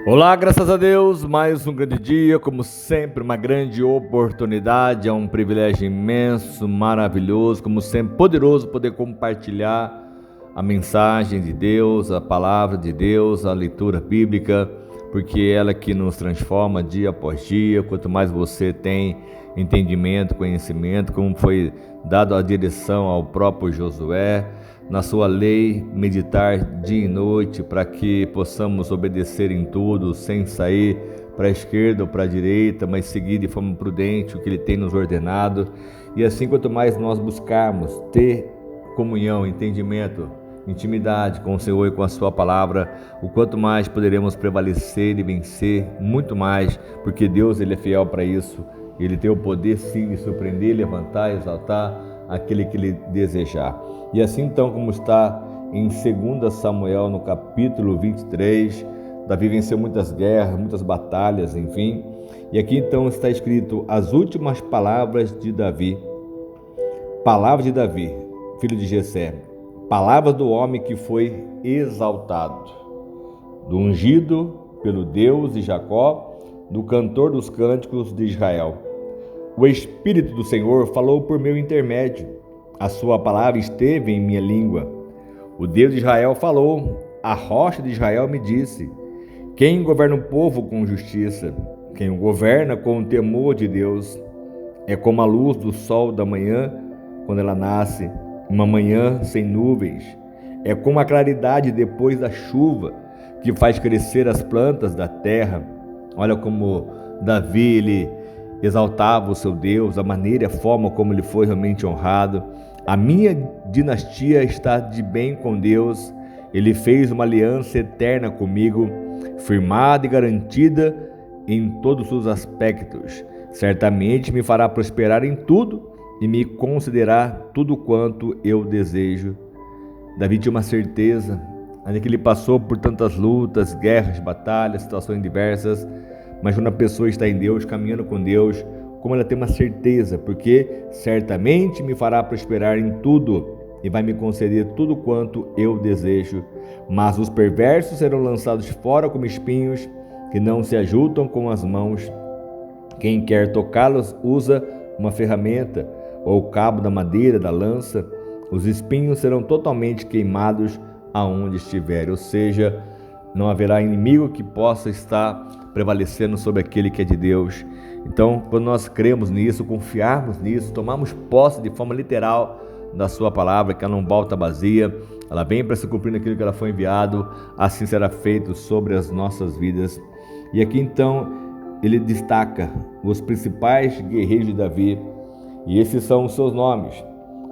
Olá, graças a Deus, mais um grande dia, como sempre, uma grande oportunidade, é um privilégio imenso, maravilhoso, como sempre, poderoso poder compartilhar a mensagem de Deus, a palavra de Deus, a leitura bíblica, porque é ela que nos transforma dia após dia. Quanto mais você tem entendimento, conhecimento, como foi dado a direção ao próprio Josué, na sua lei, meditar dia e noite, para que possamos obedecer em tudo, sem sair para a esquerda ou para a direita, mas seguir de forma prudente o que Ele tem nos ordenado. E assim, quanto mais nós buscarmos ter comunhão, entendimento, intimidade com o Senhor e com a sua palavra, o quanto mais poderemos prevalecer e vencer, muito mais, porque Deus Ele é fiel para isso. Ele tem o poder sim de surpreender, levantar, exaltar aquele que Ele desejar. E assim então, como está em 2 Samuel, no capítulo 23, Davi venceu muitas guerras, muitas batalhas, enfim. E aqui então está escrito as últimas palavras de Davi. Palavras de Davi, filho de Jessé. Palavras do homem que foi exaltado, do ungido pelo Deus de Jacó, do cantor dos cânticos de Israel. O Espírito do Senhor falou por meu intermédio. A sua palavra esteve em minha língua. O Deus de Israel falou. A rocha de Israel me disse. Quem governa o povo com justiça? Quem o governa com o temor de Deus? É como a luz do sol da manhã, quando ela nasce, uma manhã sem nuvens. É como a claridade depois da chuva, que faz crescer as plantas da terra. Olha como Davi, ele exaltava o seu Deus, a maneira e a forma como ele foi realmente honrado. A minha dinastia está de bem com Deus. Ele fez uma aliança eterna comigo, firmada e garantida em todos os aspectos. Certamente me fará prosperar em tudo e me concederá tudo quanto eu desejo. Davi tinha uma certeza, ainda que ele passou por tantas lutas, guerras, batalhas, situações diversas, mas quando a pessoa está em Deus, caminhando com Deus, como ela tem uma certeza, porque certamente me fará prosperar em tudo e vai me conceder tudo quanto eu desejo. Mas os perversos serão lançados fora como espinhos que não se ajuntam com as mãos. Quem quer tocá-los usa uma ferramenta ou o cabo da madeira da lança. Os espinhos serão totalmente queimados aonde estiverem, ou seja, não haverá inimigo que possa estar prevalecendo sobre aquele que é de Deus. Então, quando nós cremos nisso, confiarmos nisso, tomamos posse de forma literal da sua palavra, que ela não volta vazia, ela vem para se cumprir naquilo que ela foi enviado, assim será feito sobre as nossas vidas. E aqui então, ele destaca os principais guerreiros de Davi, e esses são os seus nomes.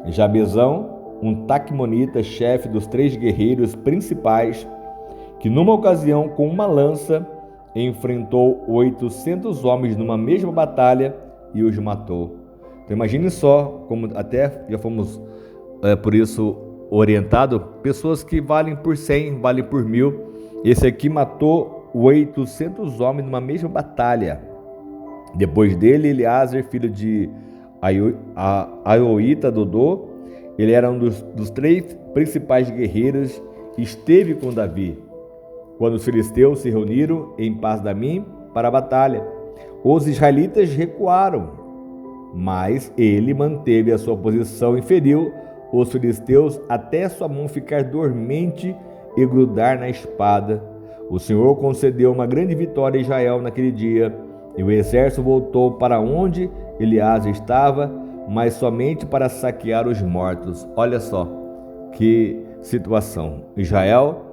Jabezão, um taquimonita, chefe dos 3 guerreiros principais, que numa ocasião com uma lança enfrentou 800 homens numa mesma batalha e os matou. Então imagine só, como até já fomos por isso orientado, pessoas que valem por 100, valem por 1000. Esse aqui matou 800 homens numa mesma batalha. Depois dele, Eleazar, filho de Aioíta Dodô, ele era um dos 3 principais guerreiros, esteve com Davi quando os filisteus se reuniram em Pas-damim para a batalha. Os israelitas recuaram, mas ele manteve a sua posição e feriu os filisteus até sua mão ficar dormente e grudar na espada. O Senhor concedeu uma grande vitória a Israel naquele dia, e o exército voltou para onde Eleazar estava, mas somente para saquear os mortos. Olha só que situação. Israel,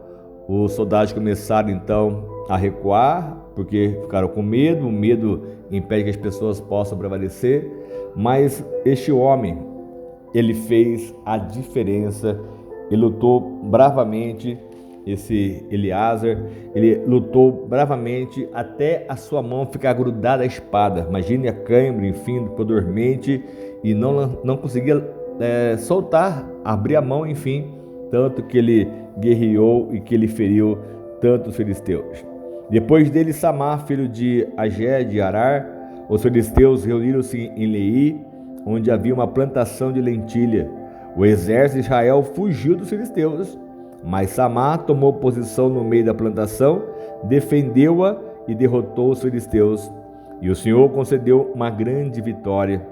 os soldados começaram então a recuar, porque ficaram com medo, o medo impede que as pessoas possam prevalecer, mas este homem, ele fez a diferença, ele lutou bravamente, esse Eleazar, ele lutou bravamente até a sua mão ficar grudada à espada. Imagine a cãibra, enfim, ficou dormente e não conseguia soltar, abrir a mão, enfim, tanto que ele guerreou e que ele feriu tantos filisteus. Depois dele, Samar, filho de Agé de Arar, os filisteus reuniram-se em Leí, onde havia uma plantação de lentilha. O exército de Israel fugiu dos filisteus, Mas Samá tomou posição no meio da plantação, defendeu-a e derrotou os filisteus. E o Senhor concedeu uma grande vitória.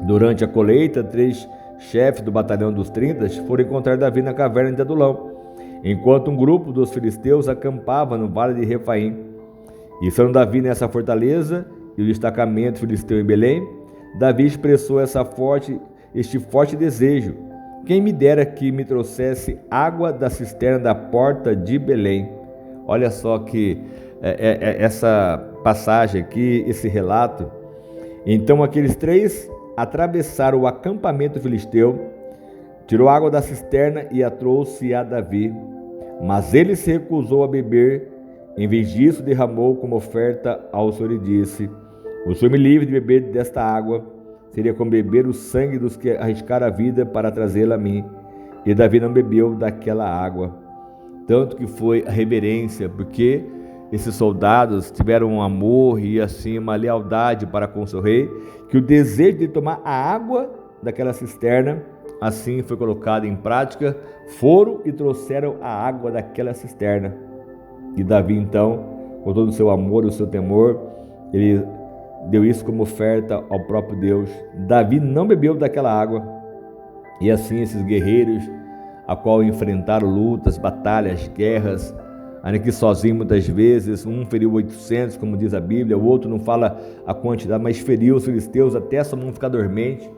Durante a colheita, 3 chefes do batalhão dos 30 foram encontrar Davi na caverna de Adulão, enquanto um grupo dos filisteus acampava no vale de Refaim. E estando Davi nessa fortaleza e o destacamento filisteu em Belém, Davi expressou este forte desejo: quem me dera que me trouxesse água da cisterna da porta de Belém. Olha só que essa passagem aqui, esse relato. Então aqueles 3 atravessaram o acampamento filisteu, tirou água da cisterna e a trouxe a Davi. Mas ele se recusou a beber. Em vez disso, derramou como oferta ao Senhor e disse: o Senhor me livre de beber desta água. Seria como beber o sangue dos que arriscaram a vida para trazê-la a mim. E Davi não bebeu daquela água. Tanto que foi a reverência, porque esses soldados tiveram um amor e assim uma lealdade para com o seu rei, que o desejo de tomar a água daquela cisterna assim foi colocado em prática. Foram e trouxeram a água daquela cisterna. E Davi então, com todo o seu amor e o seu temor, ele deu isso como oferta ao próprio Deus. Davi não bebeu daquela água. E assim esses guerreiros, a qual enfrentaram lutas, batalhas, guerras, ainda que sozinho muitas vezes, um feriu 800, como diz a Bíblia, o outro não fala a quantidade, mas feriu os filisteus até sua mão ficar dormente.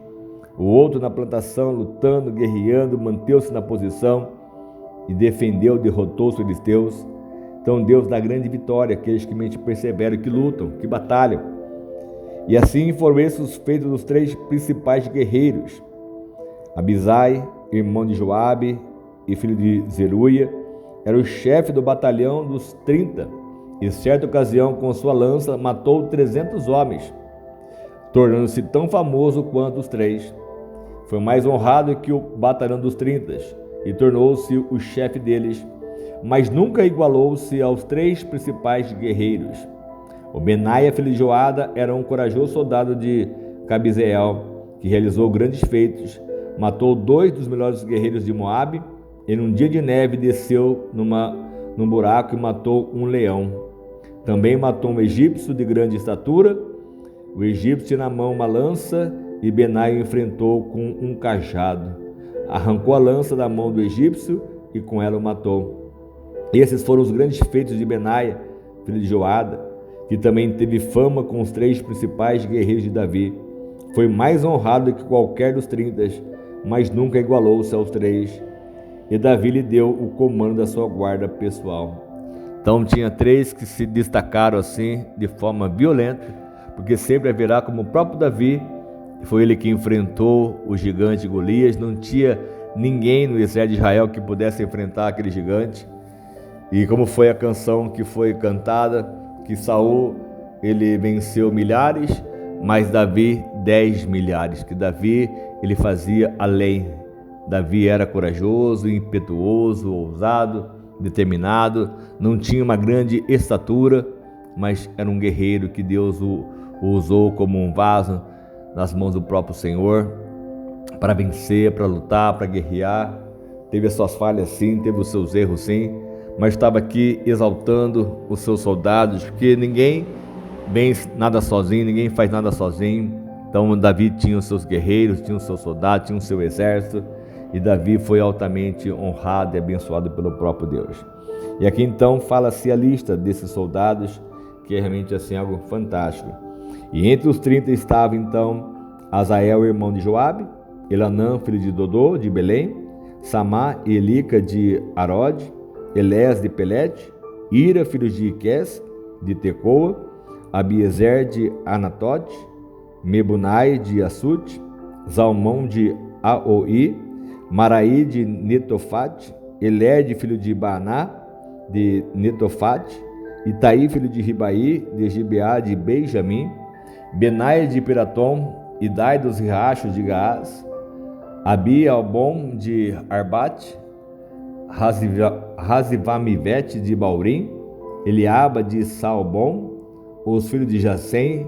O outro na plantação, lutando, guerreando, manteve-se na posição e defendeu, derrotou os filisteus. Então Deus dá grande vitória àqueles que mente perseveram, que lutam, que batalham. E assim foram esses os feitos dos 3 principais guerreiros: Abisai, irmão de Joabe e filho de Zeruia, era o chefe do batalhão dos 30, e certa ocasião com sua lança matou 300 homens, tornando-se tão famoso quanto os 3. Foi mais honrado que o batalhão dos 30 e tornou-se o chefe deles, mas nunca igualou-se aos 3 principais guerreiros. O Benaia, filho de Joada, era um corajoso soldado de Cabizeel, que realizou grandes feitos. Matou 2 dos melhores guerreiros de Moabe, e num dia de neve desceu num buraco e matou um leão. Também matou um egípcio de grande estatura. O egípcio tinha na mão uma lança, e Benaia o enfrentou com um cajado. Arrancou a lança da mão do egípcio e com ela o matou. Esses foram os grandes feitos de Benaia, filho de Joada, que também teve fama com os 3 principais guerreiros de Davi. Foi mais honrado que qualquer dos 30, mas nunca igualou-se aos 3. E Davi lhe deu o comando da sua guarda pessoal. Então tinha 3 que se destacaram assim de forma violenta, porque sempre haverá, como o próprio Davi, foi ele que enfrentou o gigante Golias. Não tinha ninguém no exército de Israel que pudesse enfrentar aquele gigante. E como foi a canção que foi cantada, que Saul ele venceu milhares, mas Davi 10 milhares, que Davi ele fazia além. Davi era corajoso, impetuoso, ousado, determinado, não tinha uma grande estatura, mas era um guerreiro que Deus o usou como um vaso nas mãos do próprio Senhor, para vencer, para lutar, para guerrear. Teve as suas falhas sim, teve os seus erros sim, mas estava aqui exaltando os seus soldados, porque ninguém vence nada sozinho, ninguém faz nada sozinho. Então Davi tinha os seus guerreiros, tinha os seus soldados, tinha o seu exército, e Davi foi altamente honrado e abençoado pelo próprio Deus. E aqui então fala-se a lista desses soldados, que é realmente assim algo fantástico. E entre os 30 estava então Azael, irmão de Joabe, Elanã, filho de Dodô, de Belém, Samá e Elica de Arode, Elés de Pelete, Ira, filho de Iques, de Tecoa, Abiezer de Anatote, Mebunai de Assute, Zalmão de Aoi, Maraí de Netofate, Eled, filho de Baná, de Netofate, Itaí, filho de Ribaí, de Gibeá de Benjamim, Benaia de Piratom, Idai dos riachos de Gaás, Abi Albom de Arbate, Razivamivete de Baurim, Eliaba de Salbom, os filhos de Jacém,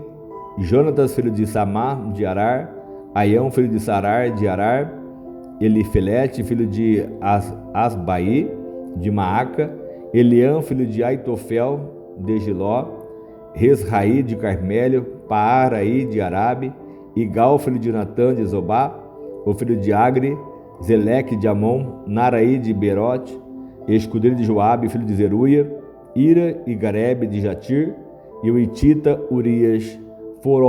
Jonatas, filho de Samar de Arar, Aião, filho de Sarar de Arar, Elifelete, filho de Asbaí, de Maaca, Eliam, filho de Aitofel, de Giló, Resraí de Carmélio, Paaraí de Arabe, Igal, filho de Natã de Zobá, o filho de Agri, Zeleque de Amon, Naraí de Berote, escudeiro de Joabe, filho de Zeruia, Ira e Garebe de Jatir, e o Itita Urias. Foram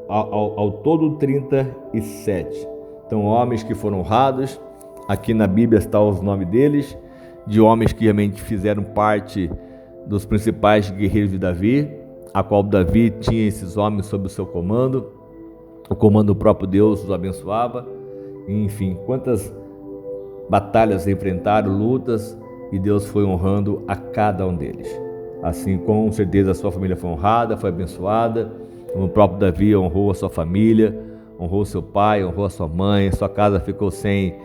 ao todo 37. Então, homens que foram honrados, aqui na Bíblia estão os nomes deles, de homens que realmente fizeram parte dos principais guerreiros de Davi, a qual Davi tinha esses homens sob o seu comando, o comando do próprio Deus os abençoava. Enfim, quantas batalhas enfrentaram, lutas, e Deus foi honrando a cada um deles. Assim, com certeza a sua família foi honrada, foi abençoada, como o próprio Davi honrou a sua família, honrou seu pai, honrou a sua mãe, sua casa ficou sem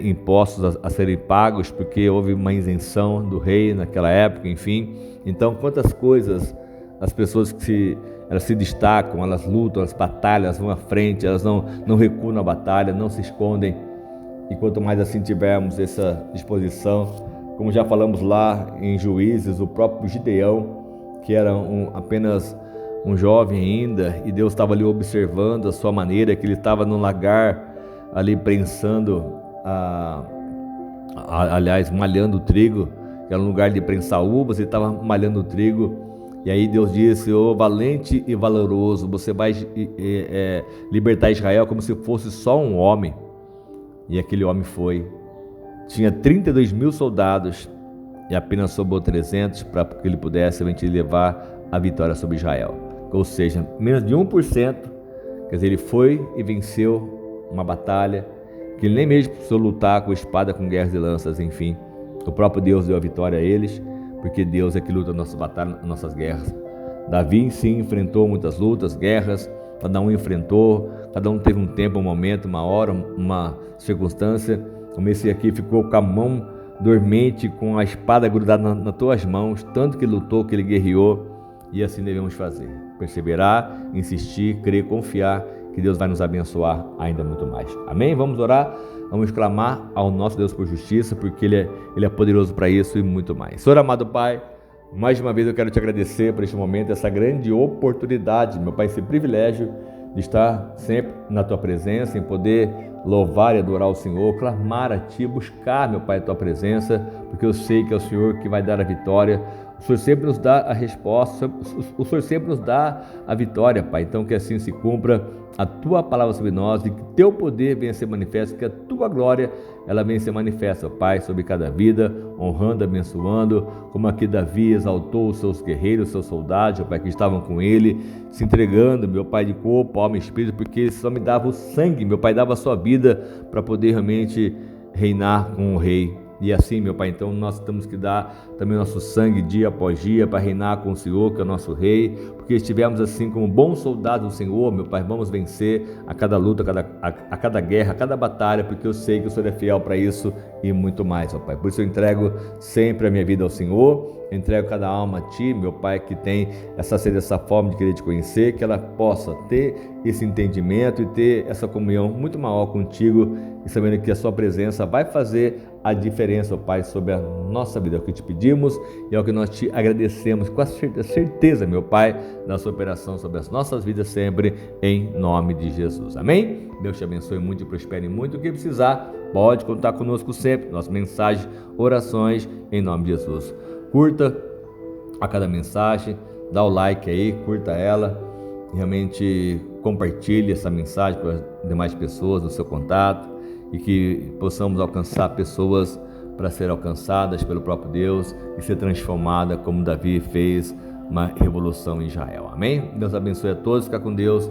impostos a serem pagos, porque houve uma isenção do rei naquela época, enfim. Então, quantas coisas as pessoas que elas se destacam, elas lutam, elas batalham, elas vão à frente, elas não recuam na batalha, não se escondem. E quanto mais assim tivermos essa disposição, como já falamos lá em Juízes, o próprio Gideão, que era apenas um jovem ainda, e Deus estava ali observando a sua maneira, que ele estava no lagar ali prensando, aliás, malhando o trigo, que era um lugar de prensar uvas, ele estava malhando o trigo. E aí Deus disse: ô valente e valoroso, você vai libertar Israel como se fosse só um homem. E aquele homem foi. Tinha 32.000 soldados e apenas sobrou 300 para que ele pudesse levar a vitória sobre Israel. Ou seja, menos de 1%. Quer dizer, ele foi e venceu uma batalha que ele nem mesmo precisou lutar com espada, com guerras e lanças, enfim. O próprio Deus deu a vitória a eles, porque Deus é que luta nossas batalhas, nossas guerras. Davi, sim, enfrentou muitas lutas, guerras, cada um enfrentou, cada um teve um tempo, um momento, uma hora, uma circunstância. Como esse aqui ficou com a mão dormente, com a espada grudada nas tuas mãos, tanto que lutou, que ele guerreou, e assim devemos fazer. Perseverar, insistir, crer, confiar, que Deus vai nos abençoar ainda muito mais. Amém? Vamos orar, vamos clamar ao nosso Deus por justiça, porque Ele é poderoso para isso e muito mais. Senhor amado Pai, mais uma vez eu quero te agradecer por este momento, essa grande oportunidade, meu Pai, esse privilégio de estar sempre na Tua presença, em poder louvar e adorar o Senhor, clamar a Ti, buscar, meu Pai, a Tua presença, porque eu sei que é o Senhor que vai dar a vitória. O Senhor sempre nos dá a resposta, o Senhor sempre nos dá a vitória, Pai. Então que assim se cumpra a Tua palavra sobre nós e que Teu poder venha ser manifesto, que a Tua glória ela venha ser manifesta, Pai, sobre cada vida, honrando, abençoando, como aqui Davi exaltou os seus guerreiros, os seus soldados, Pai, que estavam com ele, se entregando, meu Pai, de corpo, alma e espírito, porque ele só me dava o sangue, meu Pai dava a sua vida para poder realmente reinar com o Rei. E assim, meu Pai, então nós temos que dar também nosso sangue dia após dia para reinar com o Senhor, que é o nosso Rei, porque estivermos assim como bons soldados do Senhor, meu Pai, vamos vencer a cada luta, a cada guerra, a cada batalha, porque eu sei que o Senhor é fiel para isso e muito mais, meu Pai. Por isso eu entrego sempre a minha vida ao Senhor, entrego cada alma a Ti, meu Pai, que tem essa sede, essa forma de querer Te conhecer, que ela possa ter esse entendimento e ter essa comunhão muito maior contigo, e sabendo que a Sua presença vai fazer a diferença, Pai, sobre a nossa vida. É o que Te pedimos e é o que nós Te agradecemos com a certeza, meu Pai, da Sua operação sobre as nossas vidas sempre, em nome de Jesus. Amém? Deus Te abençoe muito e prospere muito. O que precisar, pode contar conosco sempre. Nossa mensagem, orações, em nome de Jesus. Curta a cada mensagem, dá o like aí, curta ela, realmente compartilhe essa mensagem para as demais pessoas do seu contato e que possamos alcançar pessoas para serem alcançadas pelo próprio Deus e ser transformada como Davi fez uma revolução em Israel. Amém? Deus abençoe a todos, fica com Deus.